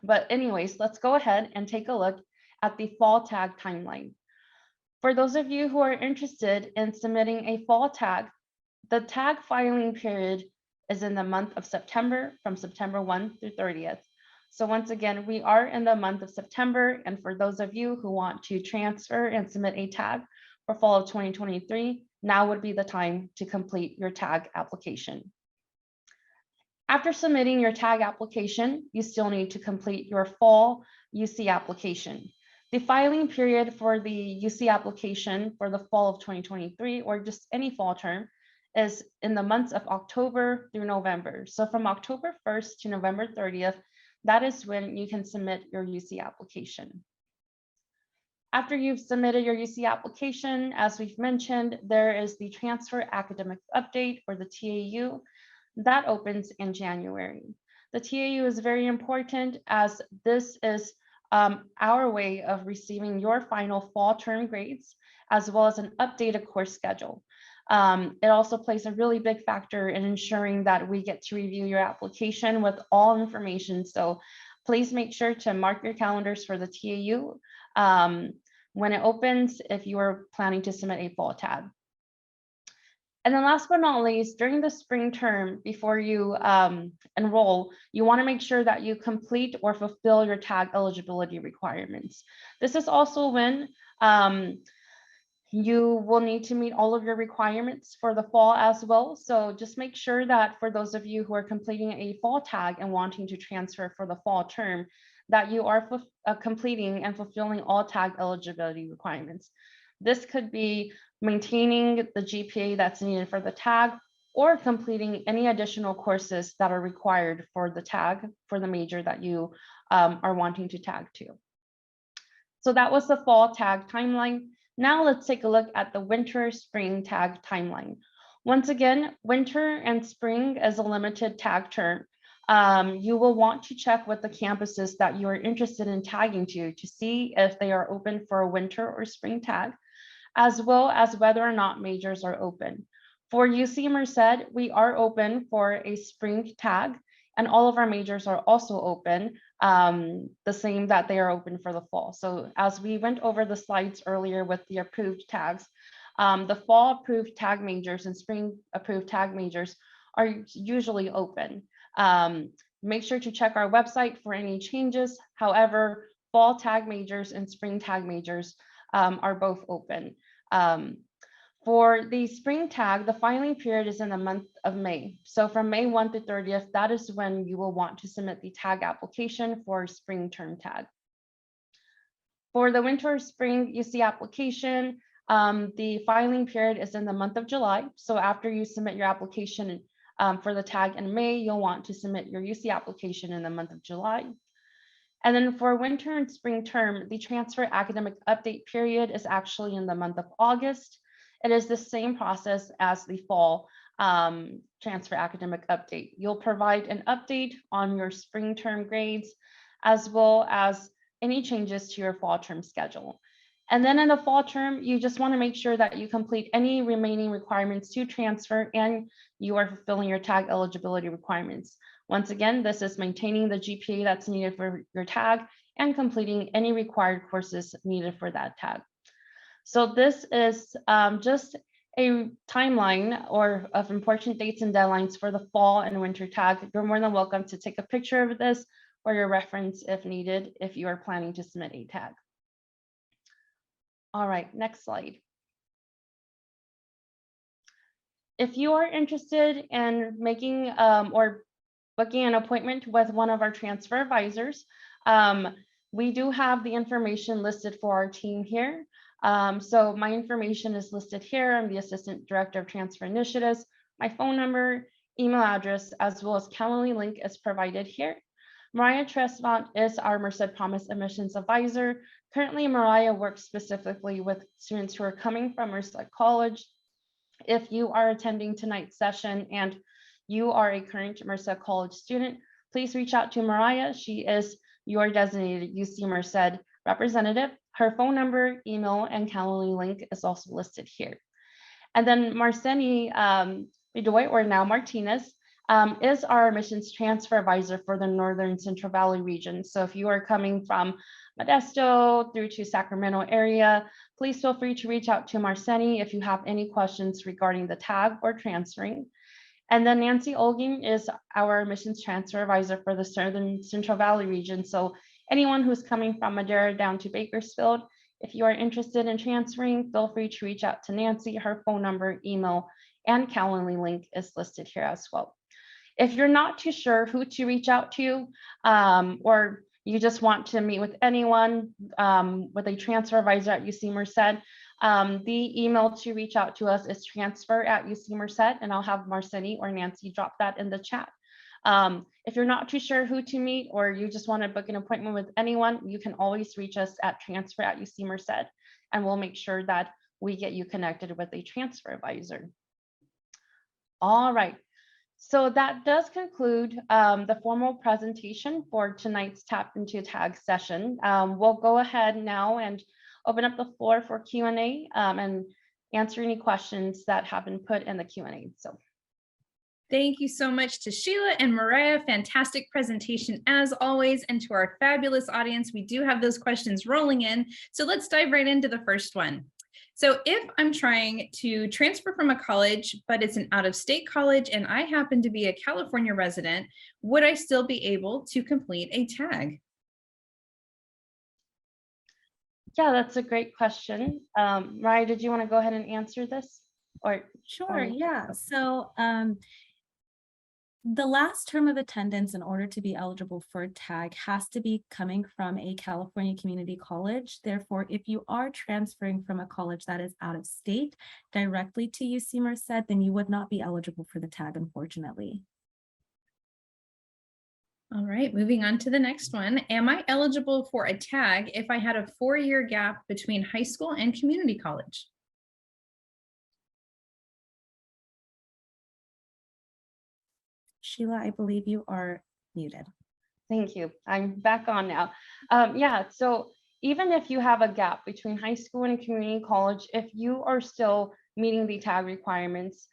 But anyways, let's go ahead and take a look at the fall tag timeline. For those of you who are interested in submitting a fall tag, the tag filing period is in the month of September, from September 1 through 30th. So once again, we are in the month of September, and for those of you who want to transfer and submit a tag for fall of 2023, now would be the time to complete your tag application. After submitting your tag application, you still need to complete your fall UC application. The filing period for the UC application for the fall of 2023, or just any fall term, is in the months of October through November. So from October 1st to November 30th, that is when you can submit your UC application. After you've submitted your UC application, as we've mentioned, there is the Transfer Academic Update, or the TAU, that opens in January. The TAU is very important as this is our way of receiving your final fall term grades, as well as an updated course schedule. It also plays a really big factor in ensuring that we get to review your application with all information. So please make sure to mark your calendars for the TAU when it opens if you are planning to submit a fall tag. And then last but not least, during the spring term, before you enroll, you want to make sure that you complete or fulfill your tag eligibility requirements. This is also when you will need to meet all of your requirements for the fall as well. So just make sure that for those of you who are completing a fall tag and wanting to transfer for the fall term, that you are completing and fulfilling all tag eligibility requirements. This could be maintaining the GPA that's needed for the tag, or completing any additional courses that are required for the tag for the major that you are wanting to tag to. So that was the fall tag timeline. Now let's take a look at the winter spring tag timeline. Once again, winter and spring is a limited tag term. You will want to check with the campuses that you are interested in tagging to see if they are open for a winter or spring tag, as well as whether or not majors are open. For UC Merced, we are open for a spring tag, and all of our majors are also open, the same that they are open for the fall. So as we went over the slides earlier with the approved tags, the fall approved tag majors and spring approved tag majors are usually open. Make sure to check our website for any changes. However, fall tag majors and spring tag majors are both open. For the spring tag, the filing period is in the month of May. So from May 1 to 30th, that is when you will want to submit the tag application for spring term tag. For the winter or spring UC application, the filing period is in the month of July. So after you submit your application for the tag in May, you'll want to submit your UC application in the month of July. And then for winter and spring term, the transfer academic update period is actually in the month of August. It is the same process as the fall transfer academic update. You'll provide an update on your spring term grades, as well as any changes to your fall term schedule. And then in the fall term, you just want to make sure that you complete any remaining requirements to transfer and you are fulfilling your tag eligibility requirements. Once again, this is maintaining the GPA that's needed for your tag and completing any required courses needed for that tag. So this is just a timeline of important dates and deadlines for the fall and winter tag. You're more than welcome to take a picture of this for your reference if needed, if you are planning to submit a tag. All right, next slide. If you are interested in making or booking an appointment with one of our transfer advisors, we do have the information listed for our team here. So my information is listed here. I'm the Assistant Director of Transfer Initiatives. My phone number, email address, as well as Calendly link is provided here. Mariah Tresvant is our Merced Promise Admissions Advisor. Currently, Mariah works specifically with students who are coming from Merced College. If you are attending tonight's session and you are a current Merced College student, please reach out to Mariah. She is your designated UC Merced representative. Her phone number, email, and Calendly link is also listed here. And then Marceni Bedoy, or now Martinez, is our admissions transfer advisor for the Northern Central Valley region. So if you are coming from Modesto through to Sacramento area, please feel free to reach out to Marceni if you have any questions regarding the tag or transferring. And then Nancy Olgin is our admissions transfer advisor for the Southern Central Valley region. So anyone who's coming from Madera down to Bakersfield, if you are interested in transferring, feel free to reach out to Nancy. Her phone number, email, and Calendly link is listed here as well. If you're not too sure who to reach out to, or you just want to meet with anyone with a transfer advisor at UC Merced, the email to reach out to us is transfer@UC Merced, and I'll have Marceni or Nancy drop that in the chat. If you're not too sure who to meet, or you just want to book an appointment with anyone, you can always reach us at transfer@UC Merced, and we'll make sure that we get you connected with a transfer advisor. All right. So that does conclude the formal presentation for tonight's Tap into Tag session. We'll go ahead now and open up the floor for Q&A and answer any questions that have been put in the Q&A. So thank you so much to Sheila and Mariah. Fantastic presentation as always. And to our fabulous audience, we do have those questions rolling in. So let's dive right into the first one. So if I'm trying to transfer from a college, but it's an out-of-state college and I happen to be a California resident, would I still be able to complete a tag? yeah, that's a great question. Mariah, did you want to go ahead and answer this? Or Sure, yeah. So The last term of attendance in order to be eligible for a tag has to be coming from a California community college. Therefore, if you are transferring from a college that is out of state directly to UC Merced, then you would not be eligible for the tag, unfortunately. All right, moving on to the next one. Am I eligible for a tag if I had a 4-year gap between high school and community college? Sheila, I believe you are muted. Thank you. I'm back on now. Yeah, so even if you have a gap between high school and community college, if you are still meeting the tag requirements,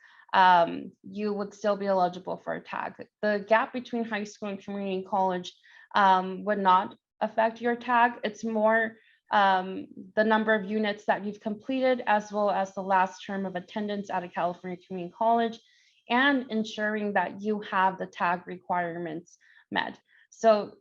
you would still be eligible for a tag. The gap between high school and community college would not affect your tag. It's more the number of units that you've completed, as well as the last term of attendance at a California community college, and ensuring that you have the tag requirements met. So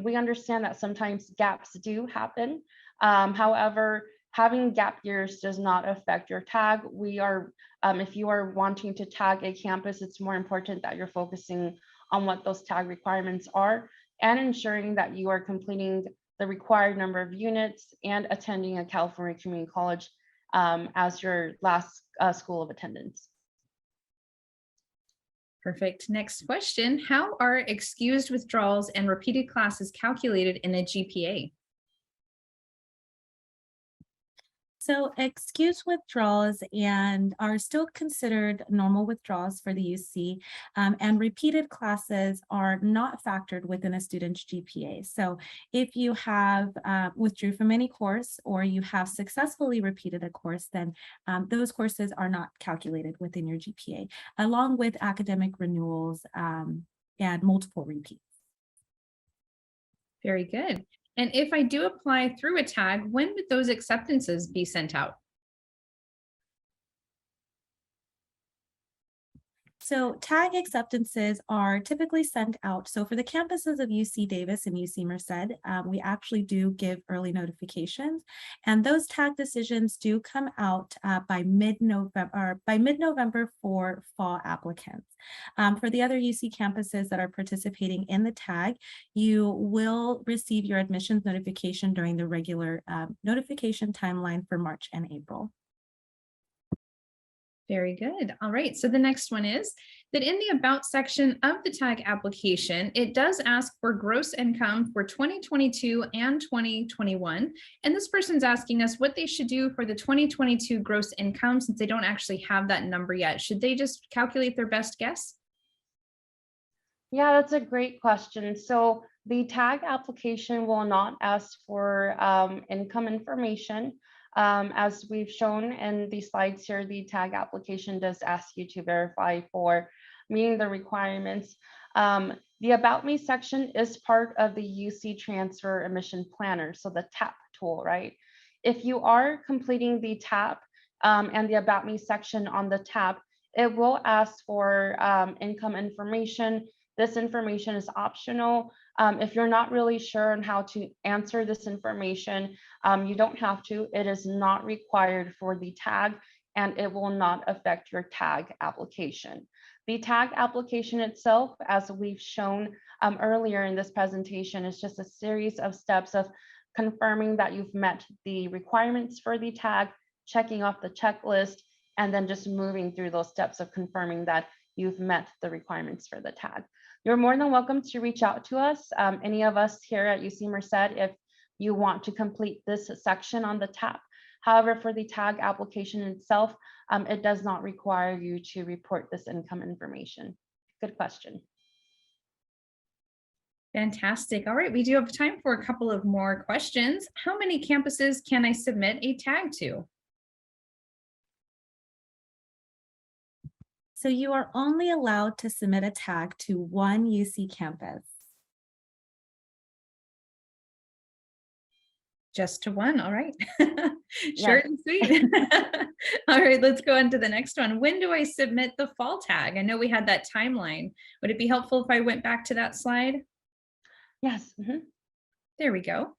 we understand that sometimes gaps do happen. However, having gap years does not affect your tag. If you are wanting to tag a campus, it's more important that you're focusing on what those tag requirements are and ensuring that you are completing the required number of units and attending a California community college as your last school of attendance. Perfect. Next question. How are excused withdrawals and repeated classes calculated in a GPA? So excused withdrawals and are still considered normal withdrawals for the UC, and repeated classes are not factored within a student's GPA. So if you have withdrew from any course or you have successfully repeated a course, then those courses are not calculated within your GPA, along with academic renewals and multiple repeats. Very good. And if I do apply through a tag, when would those acceptances be sent out? So tag acceptances are typically sent out. So for the campuses of UC Davis and UC Merced, we actually do give early notifications, and those tag decisions do come out by mid-November for fall applicants. For the other UC campuses that are participating in the tag, you will receive your admissions notification during the regular notification timeline for March and April. Very good. All right. So the next one is that in the About section of the tag application, it does ask for gross income for 2022 and 2021. And this person's asking us what they should do for the 2022 gross income since they don't actually have that number yet. Should they just calculate their best guess? Yeah, that's a great question. So the tag application will not ask for income information. As we've shown in the slides here, the tag application does ask you to verify for meeting the requirements. The About Me section is part of the UC Transfer Admission Planner, so the TAP tool, right? If you are completing the TAP and the About Me section on the TAP, it will ask for income information. This information is optional. If you're not really sure on how to answer this information, you don't have to. It is not required for the tag, and it will not affect your tag application. The tag application itself, as we've shown earlier in this presentation, is just a series of steps of confirming that you've met the requirements for the tag, checking off the checklist, and then just moving through those steps of confirming that you've met the requirements for the tag. You're more than welcome to reach out to us, any of us here at UC Merced, if you want to complete this section on the TAP. However, for the tag application itself, it does not require you to report this income information. Good question. Fantastic. All right, we do have time for a couple of more questions. How many campuses can I submit a tag to? So you are only allowed to submit a tag to one UC campus. Just to one. All right. Short and sweet. All right, let's go on to the next one. When do I submit the fall tag? I know we had that timeline. Would it be helpful if I went back to that slide? Yes. There we go.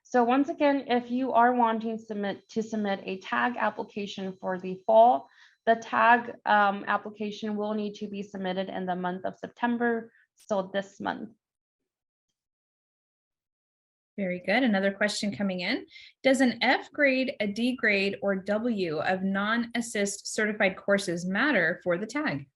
So once again, if you are wanting to submit a tag application for the fall, The tag application will need to be submitted in the month of September, so this month. Very good. Another question coming in. Does an F grade, a D grade, or W of non-assist certified courses matter for the tag?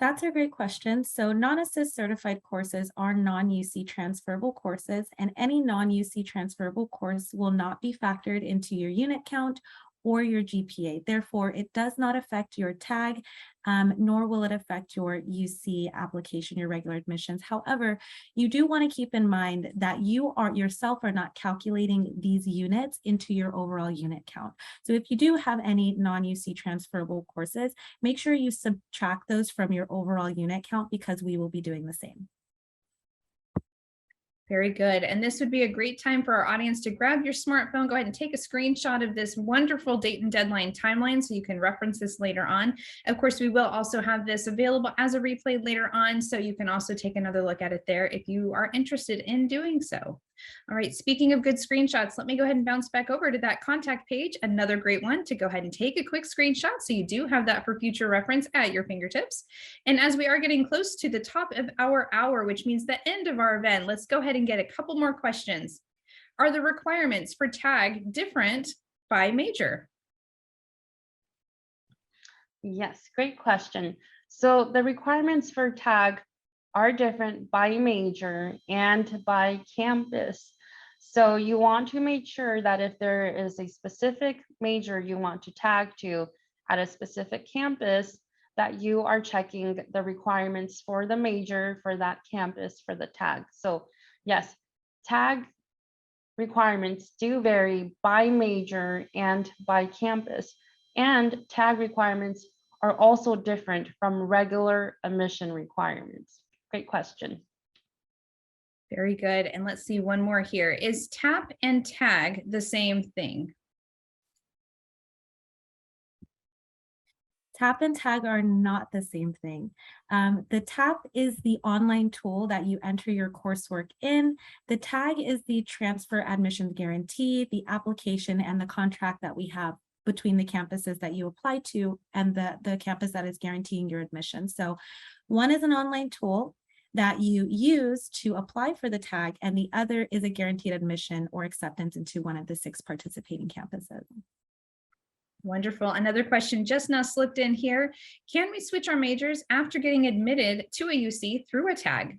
That's a great question. So non-assist certified courses are non-UC transferable courses, and any non-UC transferable course will not be factored into your unit count or your GPA. Therefore, it does not affect your tag, nor will it affect your UC application, your regular admissions. However, you do want to keep in mind that you yourself are not calculating these units into your overall unit count. So if you do have any non-UC transferable courses, make sure you subtract those from your overall unit count, because we will be doing the same. Very good. And this would be a great time for our audience to grab your smartphone, go ahead and take a screenshot of this wonderful date and deadline timeline so you can reference this later on. Of course, we will also have this available as a replay later on, so you can also take another look at it there if you are interested in doing so. All right, speaking of good screenshots, let me go ahead and bounce back over to that contact page. Another great one to go ahead and take a quick screenshot so you do have that for future reference at your fingertips. And as we are getting close to the top of our hour, which means the end of our event, let's go ahead and get a couple more questions. Are the requirements for tag different by major? Yes, great question. So the requirements for tag are different by major and by campus. So you want to make sure that if there is a specific major you want to tag to at a specific campus, that you are checking the requirements for the major for that campus for the tag. So yes, tag requirements do vary by major and by campus, and tag requirements are also different from regular admission requirements. Great question. Very good. And let's see one more here. Is TAP and TAG the same thing? TAP and TAG are not the same thing. The TAP is the online tool that you enter your coursework in. The TAG is the transfer admissions guarantee, the application, and the contract that we have between the campuses that you apply to and the campus that is guaranteeing your admission. So one is an online tool that you use to apply for the tag, and the other is a guaranteed admission or acceptance into one of the 6 participating campuses. Wonderful. Another question just now slipped in here. Can we switch our majors after getting admitted to a UC through a tag?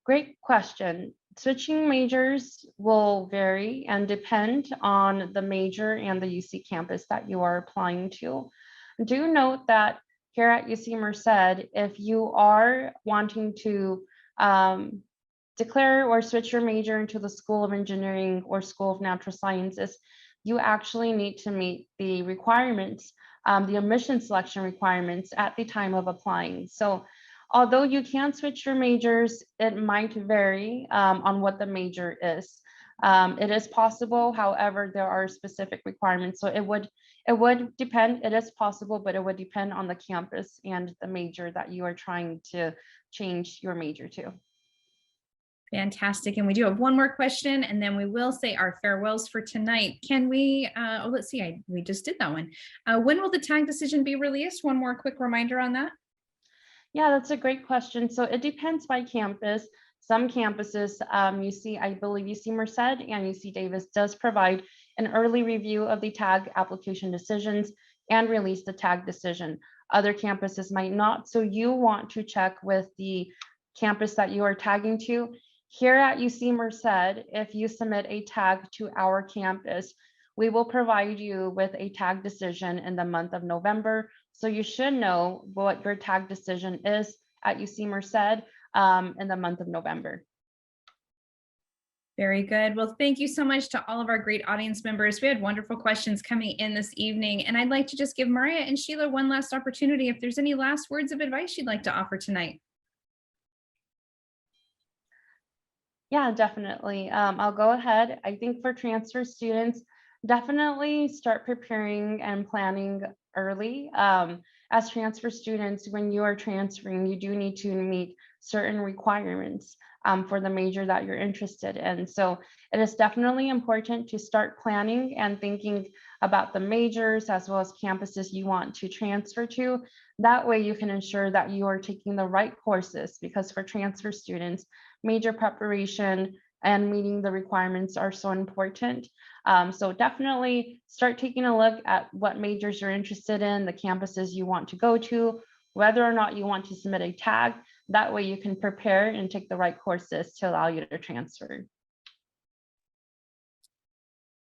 Great question. Switching majors will vary and depend on the major and the UC campus that you are applying to. Do note that here at UC Merced, if you are wanting to declare or switch your major into the School of Engineering or School of Natural Sciences, you actually need to meet the requirements, the admission selection requirements at the time of applying. So although you can switch your majors, it might vary on what the major is. It is possible, however, there are specific requirements. So it would depend, it is possible, but it would depend on the campus and the major that you are trying to change your major to. Fantastic. And we do have one more question, and then we will say our farewells for tonight. Can we, let's see, we just did that one. When will the tag decision be released? One more quick reminder on that. Yeah, that's a great question. So it depends by campus. Some campuses, I believe UC Merced and UC Davis does provide an early review of the tag application decisions and release the tag decision. Other campuses might not. So you want to check with the campus that you are tagging to. Here at UC Merced, if you submit a tag to our campus, we will provide you with a tag decision in the month of November. So you should know what your tag decision is at UC Merced in the month of November. Very good. Well, thank you so much to all of our great audience members. We had wonderful questions coming in this evening, and I'd like to just give Mariah and Sheila one last opportunity if there's any last words of advice you'd like to offer tonight. Yeah, definitely. I'll go ahead. I think for transfer students, definitely start preparing and planning early. As transfer students, when you are transferring, you do need to meet certain requirements for the major that you're interested in. So It is definitely important to start planning and thinking about the majors as well as campuses you want to transfer to. That way you can ensure that you are taking the right courses, because for transfer students, major preparation and meeting the requirements are so important. So definitely start taking a look at what majors you're interested in, the campuses you want to go to, whether or not you want to submit a tag. That way you can prepare and take the right courses to allow you to transfer.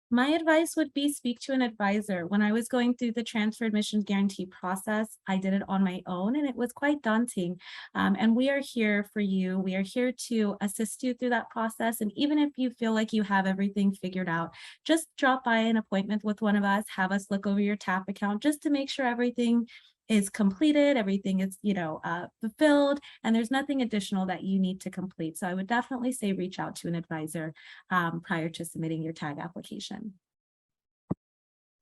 My advice would be speak to an advisor. When I was going through the transfer admissions guarantee process, I did it on my own and it was quite daunting. And we are here for you. We are here to assist you through that process. And even if you feel like you have everything figured out, just drop by an appointment with one of us, have us look over your TAP account just to make sure everything is completed, everything is, fulfilled, and there's nothing additional that you need to complete. So I would definitely say reach out to an advisor prior to submitting your tag application.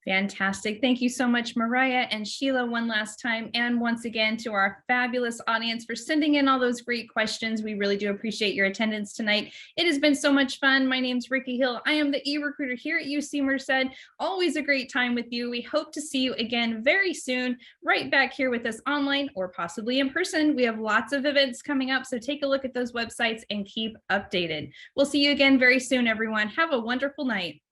Fantastic. Thank you so much, Mariah and Sheila, one last time. And once again, to our fabulous audience for sending in all those great questions. We really do appreciate your attendance tonight. It has been so much fun. My name's Ricky Hill. I am the e-recruiter here at UC Merced. Always a great time with you. We hope to see you again very soon, right back here with us online or possibly in person. We have lots of events coming up, so take a look at those websites and keep updated. We'll see you again very soon, everyone. Have a wonderful night.